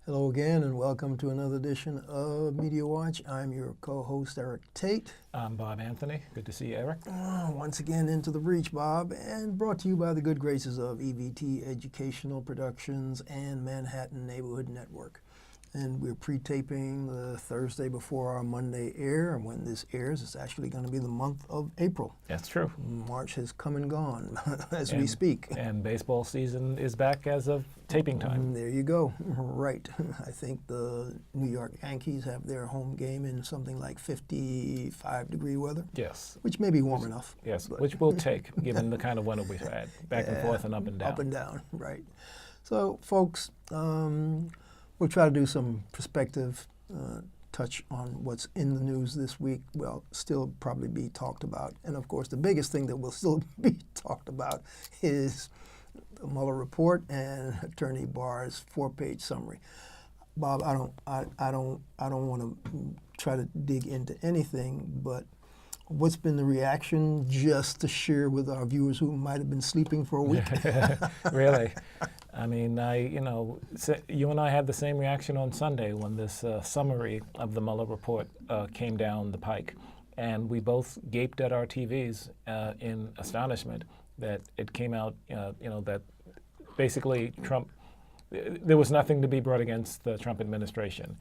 Hello again, and welcome to another edition of Media Watch. I'm your co-host, Eric Tait. I'm Bob Anthony. Good to see you, Eric. Once again, into the breach, Bob, and brought to you by the good graces of EVT Educational Productions and Manhattan Neighborhood Network. And we're pre-taping the Thursday before our Monday air, and when this airs, it's actually going to be the month of April. That's true. March has come and gone as we speak. And baseball season is back as of taping time. There you go. Right. I think the New York Yankees have their home game in something like 55-degree weather. Yes. Which may be warm enough. Yes, which we'll take, given the kind of winter we've had, back and forth and up and down. Up and down, right. So, folks, we'll try to do some perspective, touch on what's in the news this week. Well, still probably be talked about. And, of course, the biggest thing that will still be talked about is the Mueller report and Attorney Barr's 4-page summary. Bob, I don't want to try to dig into anything, but what's been the reaction, just to share with our viewers who might have been sleeping for a week? Really? I mean, you and I had the same reaction on Sunday when this summary of the Mueller report came down the pike. And we both gaped at our TVs in astonishment that it came out, that basically Trump, there was nothing to be brought against the Trump administration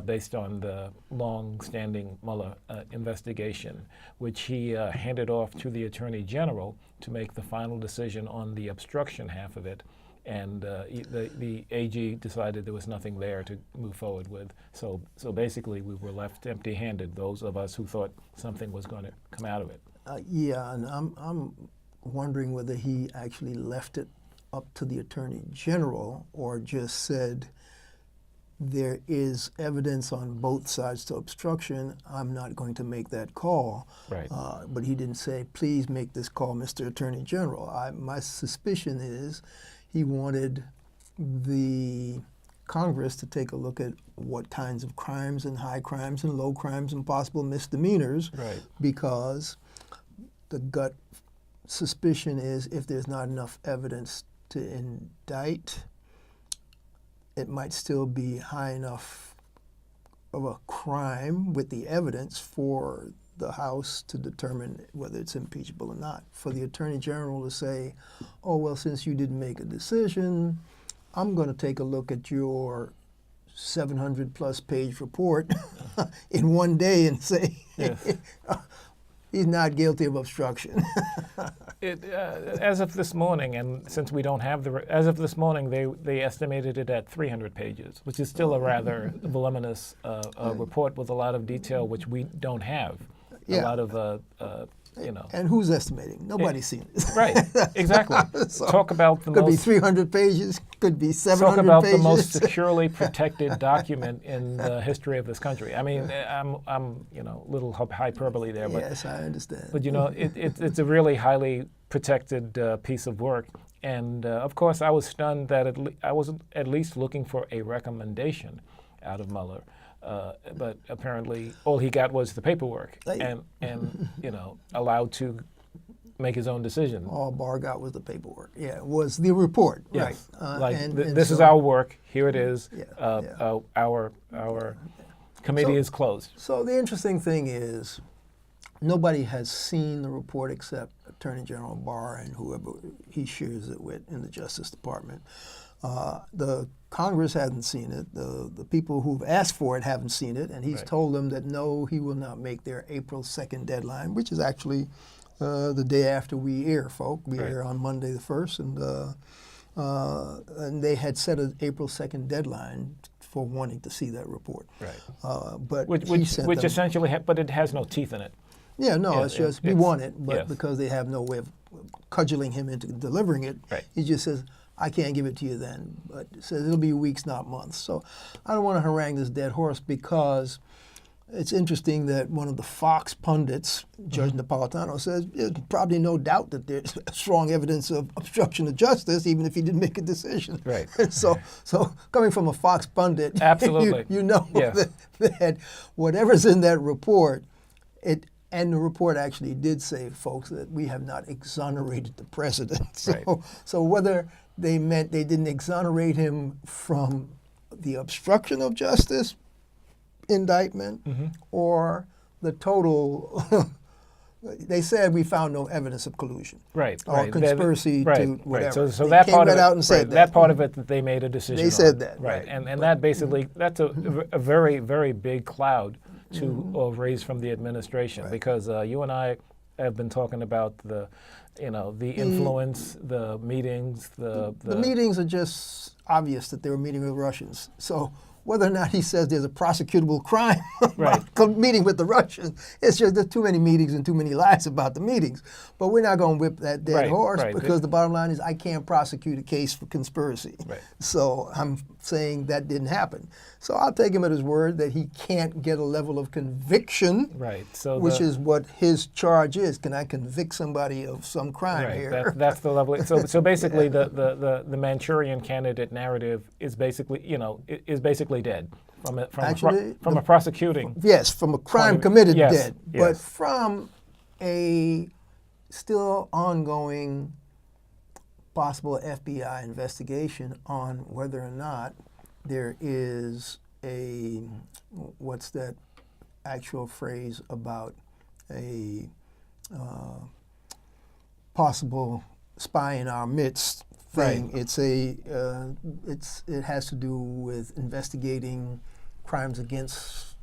based on the long-standing Mueller investigation, which he handed off to the Attorney General to make the final decision on the obstruction half of it. And the AG decided there was nothing there to move forward with. So basically we were left empty-handed, those of us who thought something was going to come out of it. Yeah, and I'm wondering whether he actually left it up to the Attorney General or just said there is evidence on both sides to obstruction. I'm not going to make that call. Right. But he didn't say, please make this call, Mr. Attorney General. My suspicion is he wanted the Congress to take a look at what kinds of crimes and high crimes and low crimes and possible misdemeanors, right, because the gut suspicion is if there's not enough evidence to indict, it might still be high enough of a crime with the evidence for the House to determine whether it's impeachable or not. For the Attorney General to say, oh, well, since you didn't make a decision, I'm going to take a look at your 700-plus page report in one day and say, yes, he's not guilty of obstruction. As of this morning, and since we don't have as of this morning, they estimated it at 300 pages, which is still a rather voluminous report with a lot of detail, which we don't have. Yeah. A lot of, And who's estimating? Nobody's seen it. Right, exactly. So talk about the could most... be 300 pages, could be 700 Talk about pages. the most securely protected document in the history of this country. I mean, I'm little hyperbole there, but yes, I understand. But it's a really highly protected piece of work, and of course, I was stunned that I was at least looking for a recommendation out of Mueller, but apparently all he got was the paperwork, and allowed to make his own decision. All Barr got was the paperwork. Yeah, it was the report. Yes. Right. This is our work. Here it is. Yeah. Our committee is closed. So the interesting thing is, nobody has seen the report except Attorney General Barr and whoever he shares it with in the Justice Department. The Congress hasn't seen it. The people who've asked for it haven't seen it, and he's Right. told them that no, he will not make their April 2nd deadline, which is actually the day after we air, folk. We Right. air on Monday the 1st, and they had set an April 2nd deadline for wanting to see that report. Right. But Which them, essentially, but it has no teeth in it. yeah, no, Yeah, it's just we it's- want it, but yes. because they have no way of cudgeling him into delivering it, Right. he just says, I can't give it to you then, but it says it'll be weeks, not months. So I don't want to harangue this dead horse, because it's interesting that one of the Fox pundits, Judge Napolitano, says there's probably no doubt that there's strong evidence of obstruction of justice, even if he didn't make a decision. Right. So coming from a Fox pundit, Absolutely. you know Yes. that whatever's in that report, and the report actually did say, folks, that we have not exonerated the president. So, Right. so whether they meant they didn't exonerate him from the obstruction of justice indictment or the total. They said we found no evidence of collusion, or conspiracy to whatever. So that part of it, out and said that part of it that they made a decision. They said that, and that basically that's a very, very big cloud to raise from the administration, because you and I have been talking about the influence, the meetings, the meetings are just obvious that they were meeting with Russians. So whether or not he says there's a prosecutable crime about meeting with the Russians, it's just there's too many meetings and too many lies about the meetings. But we're not going to whip that dead horse because the bottom line is I can't prosecute a case for conspiracy. So I'm saying that didn't happen. So I'll take him at his word that he can't get a level of conviction, which is what his charge is. Can I convict somebody of some crime here? That's the level. So basically, the Manchurian candidate narrative is basically dead from a prosecuting. Yes, from a crime committed, dead. Yes. But from a still ongoing possible FBI investigation on whether or not there is a, what's that actual phrase about a possible spy in our midst thing. It's it has to do with investigating crimes against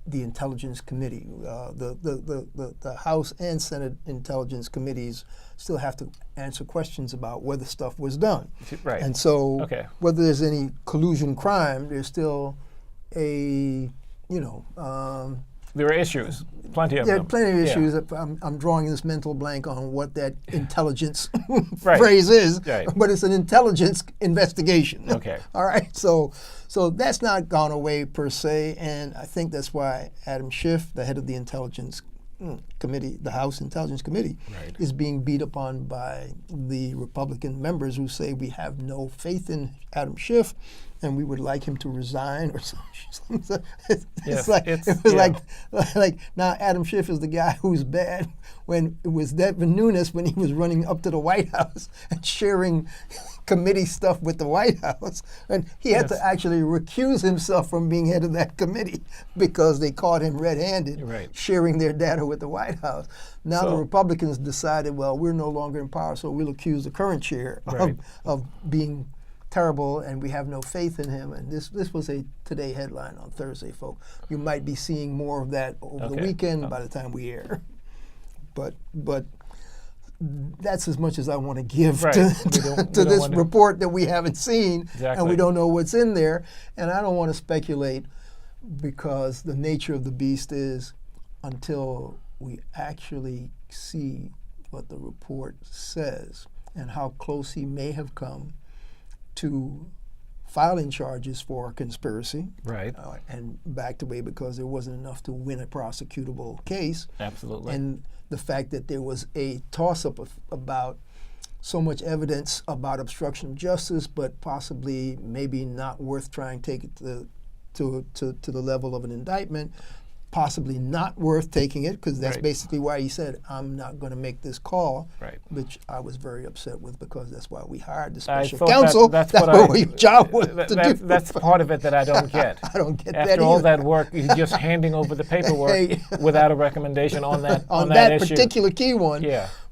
the Intelligence Committee. The House and Senate Intelligence Committees still have to answer questions about whether stuff was done. And so whether there's any collusion crime, there's still a, there are issues, plenty of them. There are plenty of issues. I'm drawing this mental blank on what that intelligence phrase is, but it's an intelligence investigation. All right, so that's not gone away per se, and I think that's why Adam Schiff, the head of the Intelligence Committee, the House Intelligence Committee, is being beat upon by the Republican members who say we have no faith in Adam Schiff, and we would like him to resign or something. Like now Adam Schiff is the guy who's bad when it was Devin Nunes when he was running up to the White House and sharing committee stuff with the White House, and he had to actually recuse himself from being head of that committee because they caught him red-handed sharing their data with the White House. Now the Republicans decided, well, we're no longer in power, so we'll accuse the current chair of being terrible, and we have no faith in him. And this was a Today headline on Thursday, folks. You might be seeing more of that over the weekend by the time we air. But that's as much as I want to give to this report that we haven't seen, and we don't know what's in there. And I don't want to speculate because the nature of the beast is until we actually see what the report says and how close he may have come to filing charges for conspiracy, and backed away because there wasn't enough to win a prosecutable case. And the fact that there was a toss-up about so much evidence about obstruction of justice, but possibly maybe not worth trying to take it to the level of an indictment, possibly not worth taking it, because that's basically why he said, I'm not going to make this call, which I was very upset with because that's why we hired the special counsel. That's what your job was to do. That's part of it that I don't get. I don't get After that all either. that work, you're just handing over the paperwork without a recommendation on that issue. Particular key one.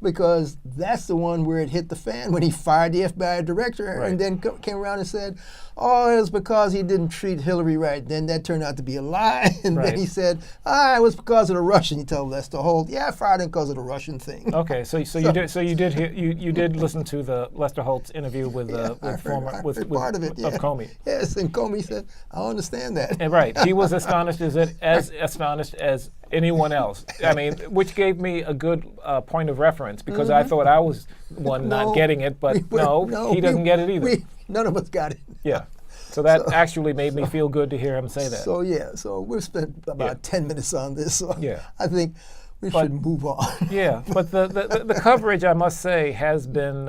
Because that's the one where it hit the fan when he fired the FBI director and then came around and said, oh, it was because he didn't treat Hillary right. Then that turned out to be a lie. And then he said, it was because of the Russian. You tell Lester Holt, I fired him because of the Russian thing. Okay, so you did listen to the Lester Holt's interview with part of it, Comey. Yes, and Comey said, I don't understand that. And he was astonished as astonished as anyone else. I mean, which gave me a good point of reference because I thought I was one not getting it, but he doesn't get it either. None of us got it. So that actually made me feel good to hear him say that. So we've spent about 10 minutes on this. So I think we should move on. But the coverage, I must say, has been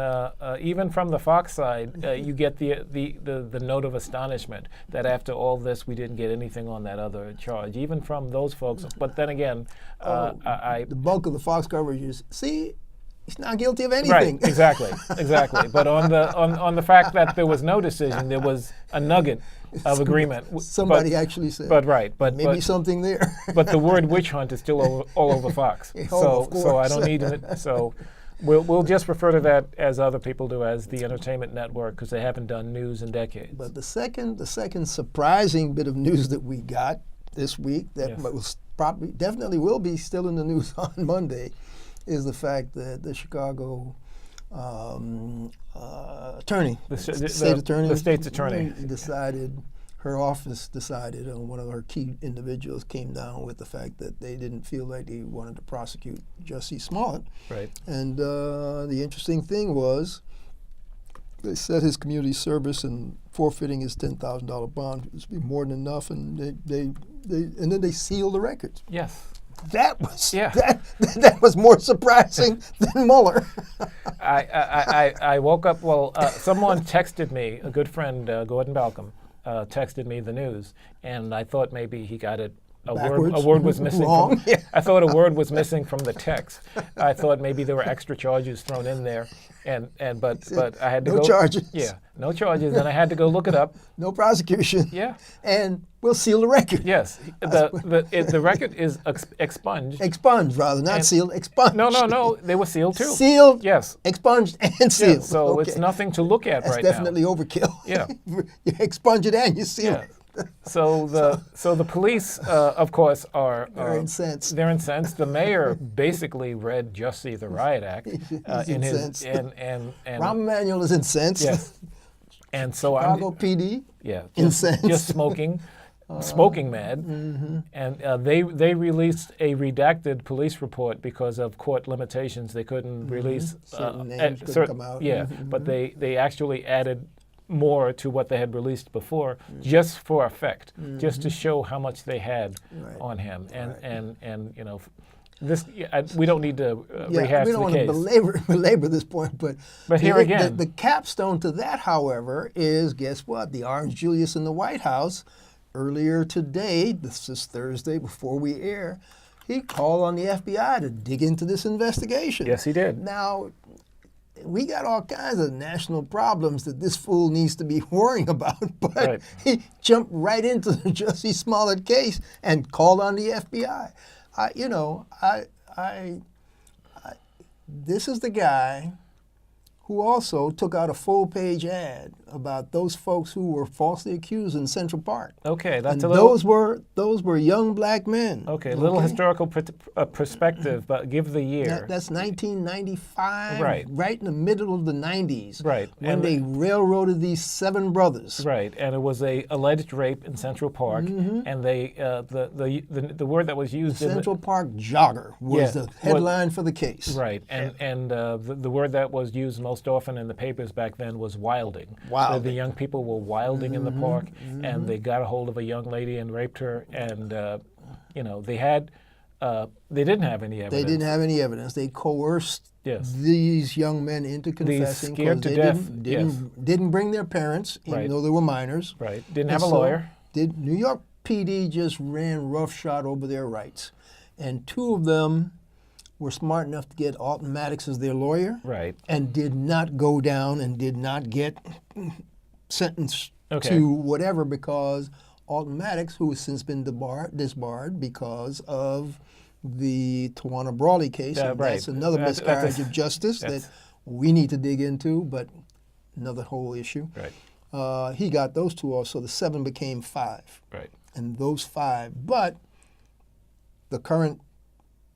even from the Fox side. You get the note of astonishment that after all this, we didn't get anything on that other charge, even from those folks. But then again, the bulk of the Fox coverage is he's not guilty of anything. Right, exactly. But on the fact that there was no decision, there was a nugget of agreement. Somebody actually said. But maybe something there. But the word witch hunt is still all over Fox. So I don't need it. So we'll just refer to that, as other people do, as the entertainment network, because they haven't done news in decades. But the second surprising bit of news that we got this week that was definitely will be still in the news on Monday is the fact that the Chicago attorney, the state's attorney, her office decided, one of her key individuals came down with the fact that they didn't feel like they wanted to prosecute Jussie Smollett. Right. And the interesting thing was, they said his community service and forfeiting his $10,000 bond was be more than enough, and then they sealed the records. Yes. That was that was more surprising than Mueller. I woke up. Well, someone texted me. A good friend, Gordon Balcom, texted me the news, and I thought maybe he got it. A word was missing. Wrong. I thought a word was missing from the text. I thought maybe there were extra charges thrown in there, but I had to go. No charges. Yeah, no charges, and I had to go look it up. No prosecution. Yeah. And we'll seal the record. Yes. The record is expunged. Expunged, rather, not sealed. Expunged. No. They were sealed too. Sealed. Yes. Expunged and sealed. Yeah, so it's nothing to look at right now. That's definitely overkill. Yeah. You expunge it and you seal it. So the police, of course, are incensed. They're incensed. The mayor basically read Jussie the Riot Act in incensed. his and Rahm Emanuel is incensed. Yes. And so Chicago PD. Yeah. Incensed. Just smoking mad. Mm-hmm. And they released a redacted police report because of court limitations. They couldn't release certain names couldn't come out. Yeah, but they actually added more to what they had released before, just for effect, just to show how much they had on him. And this we don't need to rehash we the don't case. want to belabor this point, but here again, the capstone to that, however, is, guess what? The Orange Julius in the White House earlier today. This is Thursday before we air. He called on the FBI to dig into this investigation. Yes, he did. Now, we got all kinds of national problems that this fool needs to be worrying about, but he jumped right into the Jussie Smollett case and called on the FBI. This is the guy who also took out a full-page ad about those folks who were falsely accused in Central Park. Okay, that's and a little. Those were young black men. Okay, a little historical perspective, but give the year. That's 1995. Right in the middle of the 90s. Right, when they railroaded these 7 brothers. Right, and it was a alleged rape in Central Park, and they the word that was used the Central Park jogger was the headline for the case. Right, and the word that was used most often in the papers back then was wilding. The young people were wilding in the park, and they got a hold of a young lady and raped her. And they didn't have any evidence. They didn't have any evidence. They coerced these young men into confessing because they didn't bring their parents, even though they were minors. Right. Didn't have a lawyer. New York PD just ran roughshod over their rights, and 2 of them were smart enough to get Alton Maddox as their lawyer, and did not go down and did not get sentenced to whatever, because Alton Maddox, who has since been disbarred because of the Tawana Brawley case, and that's another miscarriage of justice that we need to dig into, but another whole issue. Right. He got those 2 off, so the 7 became 5. Right. And those 5, but the current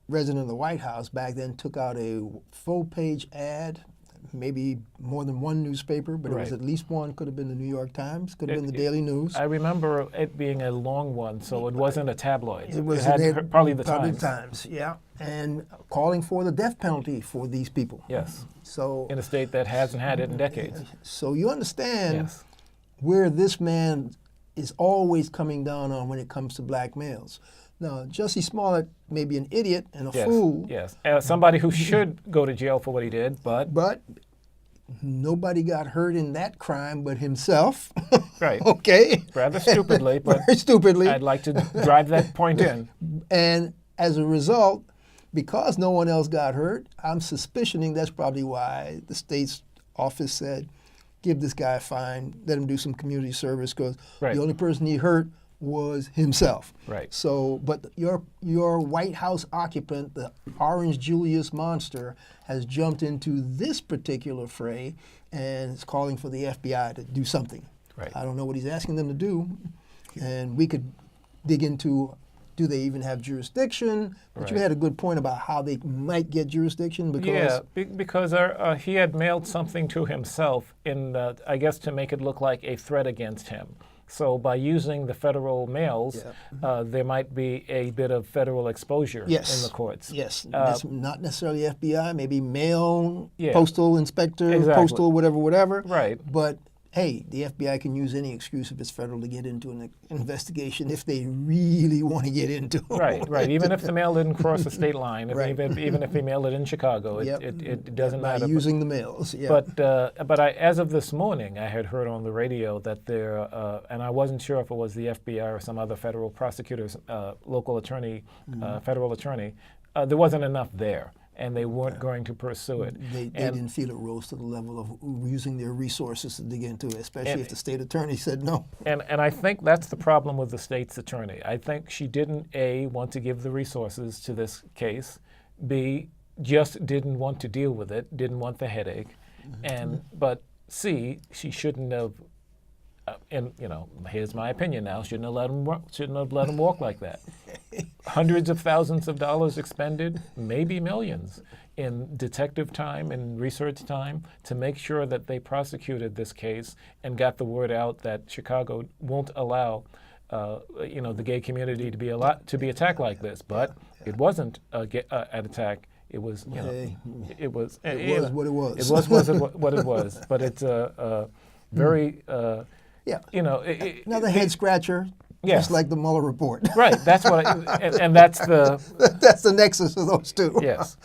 resident of the White House back then took out a full-page ad, maybe more than one newspaper, but it was at least one. Could have been the New York Times, could have been the Daily News. I remember it being a long one, so it wasn't a tabloid. It had probably the Times. Yeah, and calling for the death penalty for these people. Yes. So in a state that hasn't had it in decades. So you understand where this man is always coming down on when it comes to black males. Now, Jussie Smollett may be an idiot and a fool. Yes, somebody who should go to jail for what he did, but nobody got hurt in that crime but himself. Right. Okay. Rather stupidly, but very stupidly. I'd like to drive that point in. And as a result, because no one else got hurt, I'm suspicioning that's probably why the state's office said, give this guy a fine, let him do some community service, because Right. the only person he hurt was himself. Right. So, but your White House occupant, the Orange Julius monster, has jumped into this particular fray and is calling for the FBI to do something. Right. I don't know what he's asking them to do, and we could dig into, do they even have jurisdiction? But you Right. had a good point about how they might get jurisdiction, because Yeah, because he had mailed something to himself I guess, to make it look like a threat against him. So by using the federal mails, there might be a bit of federal exposure Yes. in the courts. yes, that's not necessarily FBI, maybe mail, Yeah. postal inspector, Exactly. postal, whatever. Right. But hey, the FBI can use any excuse if it's federal to get into an investigation if they really want to get into it. Right. Even if the mail didn't cross the state line, Right. even if he mailed it in Chicago, Yep. it doesn't By matter. using the mails. Yeah. But as of this morning, I had heard on the radio that there, and I wasn't sure if it was the FBI or some other federal prosecutor's local attorney, federal attorney, there wasn't enough there, and they weren't going to pursue it. They didn't feel it rose to the level of using their resources to dig into it, especially if the state attorney said no. And I think that's the problem with the state's attorney. I think she didn't, A, want to give the resources to this case, B, just didn't want to deal with it, didn't want the headache, but C, she shouldn't have, and here's my opinion now, shouldn't have let him walk like that. Hundreds of thousands of dollars expended, maybe millions, in detective time and research time to make sure that they prosecuted this case and got the word out that Chicago won't allow the gay community to be attacked like this. But it wasn't an attack. It was, it was what it was. It was what it was. But it's a very, another head scratcher. Yes. Just like the Mueller report. Right. That's what, and that's the. That's the nexus of those two. Yes.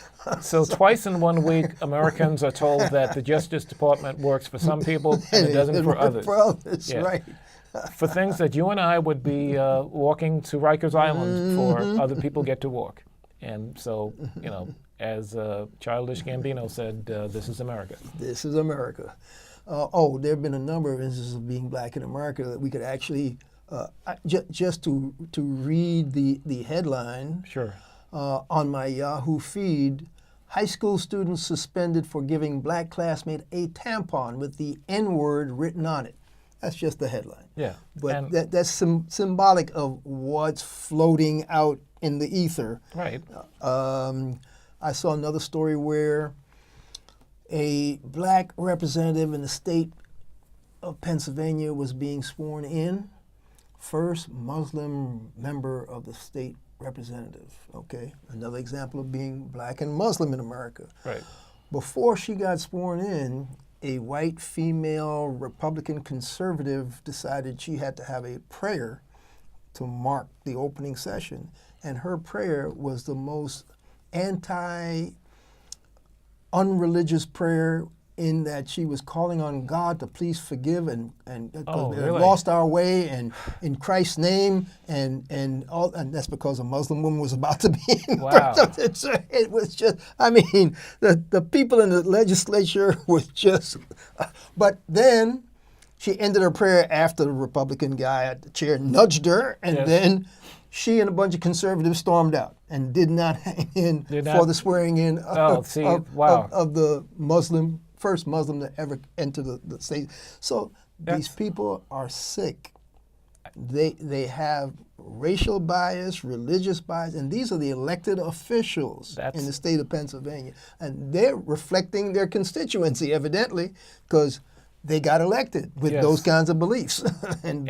So twice in 1 week, Americans are told that the Justice Department works for some people and it doesn't for others. For others, Yeah. right. For things that you and I would be walking to Rikers Island for, other people get to walk. And so, as Childish Gambino said, this is America. This is America. There have been a number of instances of being black in America that we could actually, just to read the headline. Sure. On my Yahoo feed, high school students suspended for giving black classmate a tampon with the N-word written on it. That's just the headline. Yeah. But that's symbolic of what's floating out in the ether. Right. I saw another story where a black representative in the state of Pennsylvania was being sworn in. First Muslim member of the state representative. Okay, another example of being black and Muslim in America. Right. Before she got sworn in, a white female Republican conservative decided she had to have a prayer to mark the opening session, and her prayer was the most unreligious prayer, in that she was calling on God to please forgive and really? lost our way, and in Christ's name, and that's because a Muslim woman was about to be in. Wow. It was just, the people in the legislature was just, but then she ended her prayer after the Republican guy at the chair nudged her, and then she and a bunch of conservatives stormed out and did not hang in for the swearing in of the first Muslim to ever enter the state. So these people are sick. They have racial bias, religious bias, and these are the elected officials in the state of Pennsylvania. And they're reflecting their constituency, evidently, because they got elected with those kinds of beliefs and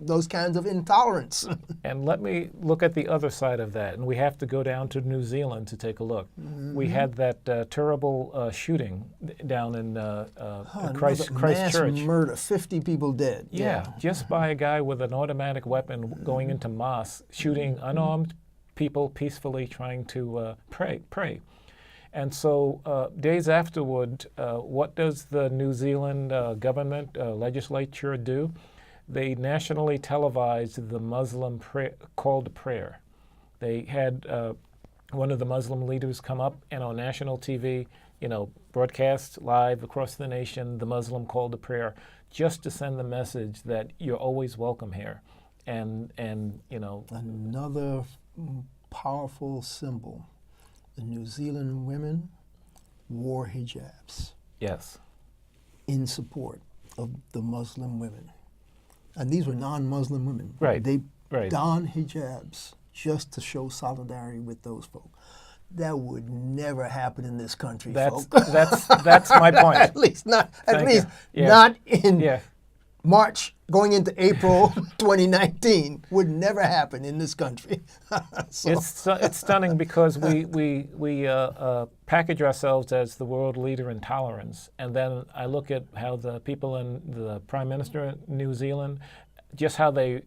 those kinds of intolerance. And let me look at the other side of that. And we have to go down to New Zealand to take a look. We had that terrible shooting down in Christchurch. Mass murder, 50 people dead. Yeah, just by a guy with an automatic weapon going into mosques, shooting unarmed people peacefully trying to pray. And so days afterward, what does the New Zealand government legislature do? They nationally televised the Muslim call to prayer. They had one of the Muslim leaders come up and on national TV, broadcast live across the nation, the Muslim call to prayer, just to send the message that you're always welcome here. And Another powerful symbol. The New Zealand women wore hijabs. Yes. In support of the Muslim women. And these were non-Muslim women. Right. They Right. donned hijabs just to show solidarity with those folk. That would never happen in this country, That's folks. that's my point. At least not. At Thank least you. Yeah. not in Yeah. March going into April 2019. Would never happen in this country. So, It's stunning because we package ourselves as the world leader in tolerance, and then I look at how the people in the Prime Minister in New Zealand, just how they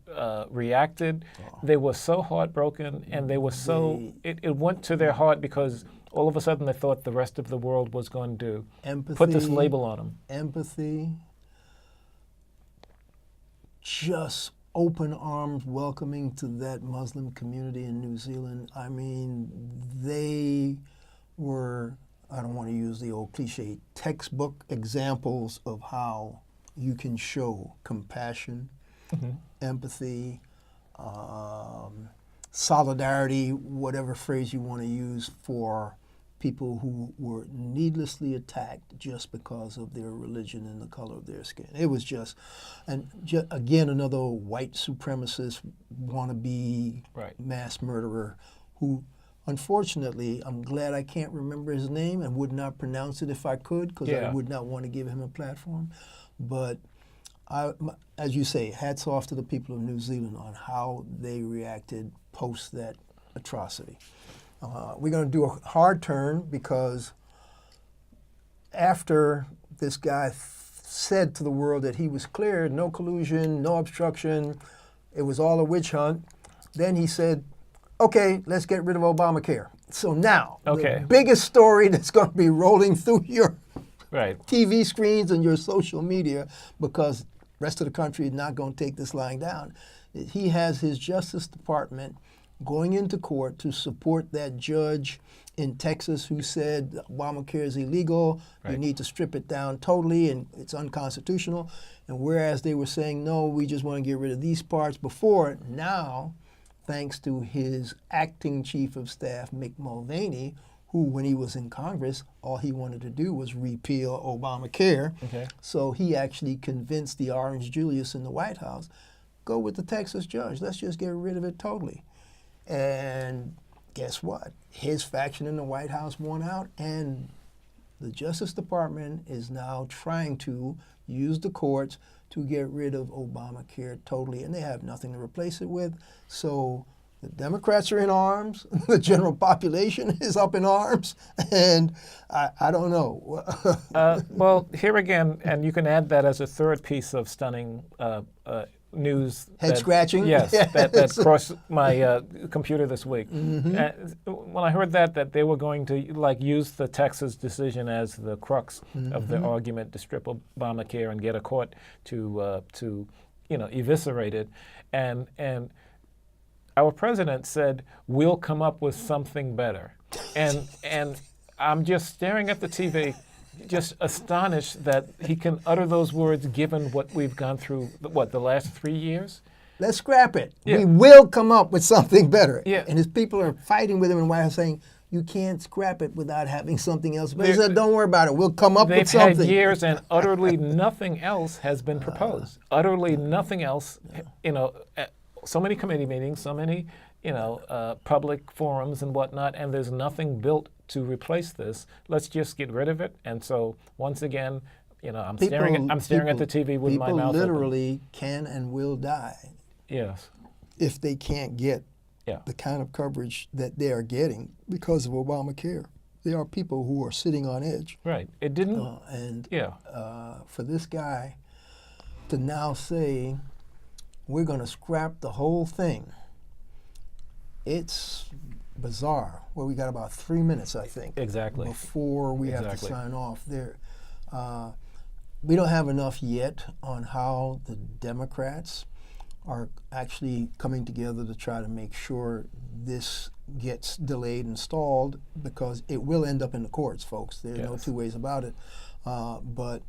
reacted. They were so heartbroken, and they were so it went to their heart because all of a sudden they thought the rest of the world was going to put this label on them. Empathy. Just open arms welcoming to that Muslim community in New Zealand. I mean, they were, I don't want to use the old cliche, textbook examples of how you can show compassion, empathy, solidarity, whatever phrase you want to use for people who were needlessly attacked just because of their religion and the color of their skin. It was just, again, another white supremacist wannabe mass murderer who, unfortunately, I'm glad I can't remember his name and would not pronounce it if I could because I would not want to give him a platform. But as you say, hats off to the people of New Zealand on how they reacted post that atrocity. We're going to do a hard turn because after this guy said to the world that he was cleared, no collusion, no obstruction, it was all a witch hunt, then he said, okay, let's get rid of Obamacare. So now, the biggest story that's going to be rolling through your TV screens and your social media, because the rest of the country is not going to take this lying down, he has his Justice Department going into court to support that judge in Texas who said Obamacare is illegal, you need to strip it down totally, and it's unconstitutional. And whereas they were saying, no, we just want to get rid of these parts before, now, thanks to his acting chief of staff, Mick Mulvaney, who, when he was in Congress, all he wanted to do was repeal Obamacare. So he actually convinced the Orange Julius in the White House, go with the Texas judge, let's just get rid of it totally. And guess what? His faction in the White House won out, and the Justice Department is now trying to use the courts to get rid of Obamacare totally, and they have nothing to replace it with. So the Democrats are in arms, the general population is up in arms, and I don't know. Well, here again, and you can add that as a third piece of stunning news. Head scratching? Yes, that crossed my computer this week. When I heard that they were going to use the Texas decision as the crux of the argument to strip Obamacare and get a court to eviscerate it, and our president said, we'll come up with something better. And I'm just staring at the TV, just astonished that he can utter those words given what we've gone through, the last 3 years? Let's scrap it. We will come up with something better. Yeah. And his people are fighting with him in White House saying, you can't scrap it without having something else. But he said, don't worry about it. We'll come up with something. They've had years and utterly nothing else has been proposed. Utterly nothing else. So many committee meetings, so many, public forums and whatnot, and there's nothing built to replace this. Let's just get rid of it. And so once again, I'm staring at the TV with my mouth open. People literally can and will die. Yes. If they can't get the kind of coverage that they are getting because of Obamacare. There are people who are sitting on edge. Right. It didn't. For this guy to now say, we're going to scrap the whole thing, it's bizarre. Well, we got about 3 minutes, I think. Exactly. Before we have to sign off. We don't have enough yet on how the Democrats are actually coming together to try to make sure this gets delayed and stalled, because it will end up in the courts, folks. There's no two ways about it. But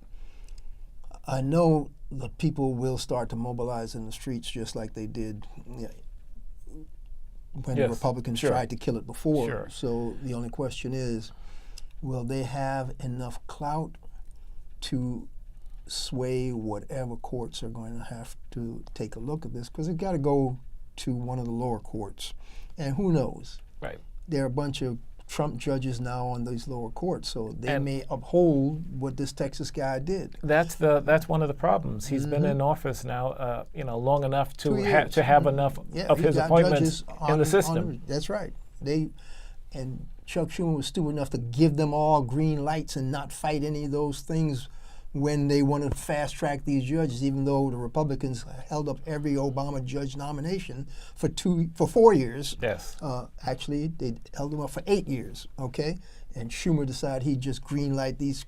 I know the people will start to mobilize in the streets just like they did when the Republicans tried to kill it before. So the only question is, will they have enough clout to sway whatever courts are going to have to take a look at this? Because it got to go to one of the lower courts. And who knows? Right. There are a bunch of Trump judges now on these lower courts, so they may uphold what this Texas guy did. That's one of the problems. He's been in office now, long enough to have enough of his appointments in the system. That's right. And Chuck Schumer was stupid enough to give them all green lights and not fight any of those things when they wanted to fast track these judges, even though the Republicans held up every Obama judge nomination for 4 years. Yes. Actually, they held them up for 8 years, okay? And Schumer decided he'd just green light these.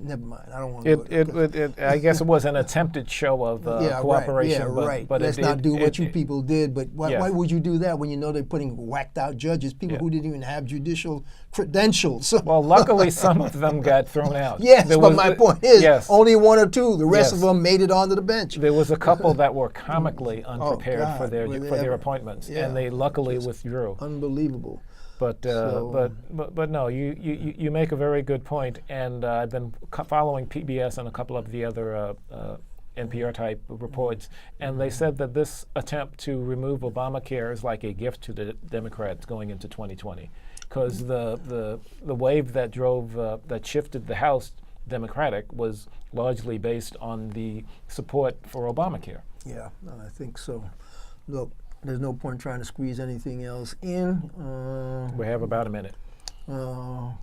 Never mind, I don't want to go there. I guess it was an attempted show of cooperation. But let's not do what you people did. But why would you do that when you know they're putting whacked out judges, people who didn't even have judicial credentials? Well, luckily some of them got thrown out. Yes, but my point is only one or two. The rest of them made it onto the bench. There was a couple that were comically unprepared for their appointments, and they luckily withdrew. Unbelievable. But no, you make a very good point, and I've been following PBS and a couple of the other NPR type reports, and they said that this attempt to remove Obamacare is like a gift to the Democrats going into 2020, because the wave that that shifted the House Democratic was largely based on the support for Obamacare. Yeah, I think so. Look, there's no point trying to squeeze anything else in. We have about a minute. A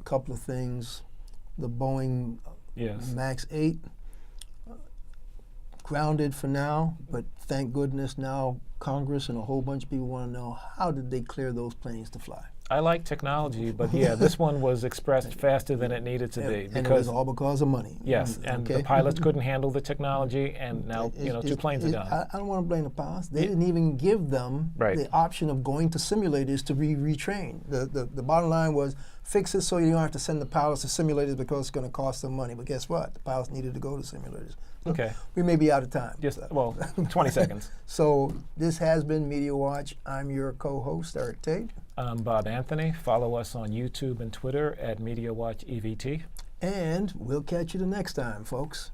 couple of things. The Boeing MAX 8, grounded for now, but thank goodness now Congress and a whole bunch of people want to know, how did they clear those planes to fly? I like technology, but this one was expressed faster than it needed to be. And it was all because of money. Yes, and the pilots couldn't handle the technology, and now 2 planes are gone. I don't want to blame the pilots. They didn't even give them the option of going to simulators to be retrained. The bottom line was, fix it so you don't have to send the pilots to simulators because it's going to cost them money. But guess what? The pilots needed to go to simulators. Okay. We may be out of time. 20 seconds. So this has been Media Watch. I'm your co-host, Eric Tait. I'm Bob Anthony. Follow us on YouTube and Twitter at Media Watch EVT. And we'll catch you the next time, folks.